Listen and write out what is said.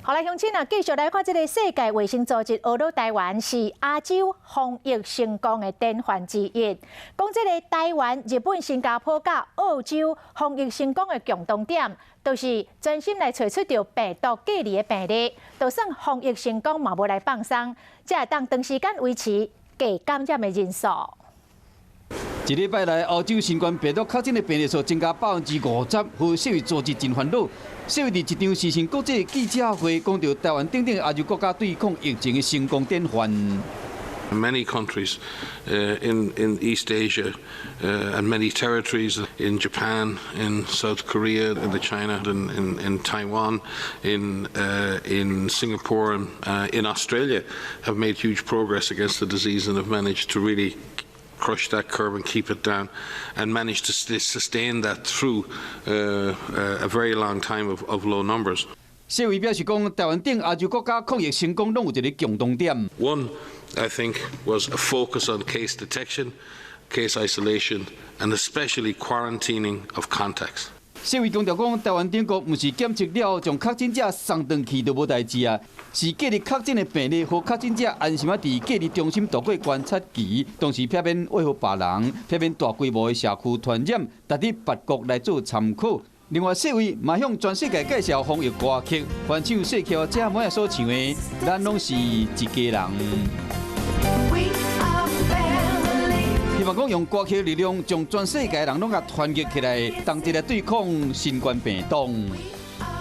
好来，乡亲啊，继续来看这个世界卫生组织俄罗台湾是亚洲防疫成功的典范之一。讲这个台湾、日本、新加坡甲澳洲防疫成功的共同点，都是专心来找出着病毒隔离的病例，就算防疫成功嘛无来放松，才会当长时间维持低感染的人数。 一礼拜来，澳洲新冠病毒确诊的病例数增加50%，和世卫组织真烦恼。世卫伫一场时程国际记者会讲到台湾等等亚洲国家对抗疫情的成功典范。 Many countries in East Asia and many territories in Japan, in South Korea, in China, in Taiwan, in Singapore, and in Australia have made huge progress against the disease and have managed to really crush that curve and keep it down, and managed to sustain that through a very long time of low numbers. 世卫表示讲，台湾等亚洲国家抗疫成功拢有一个共同点。One, I think, was a focus on case detection, case isolation, and especially quarantining of contacts. 世卫强调讲，台湾当局唔是检测了将确诊者送回去就无代志啊，是隔离确诊的病例和确诊者安心伫隔离中心度过观察期，同时避免危害别人，避免大规模的社区传染，值得别国来做参考。另外，世卫嘛向全世界介绍防疫歌曲，翻唱世桥这每所唱的，咱拢是一家人。希望讲用歌曲的力量，将全世界人拢甲团结起来，同齐来对抗新冠病毒。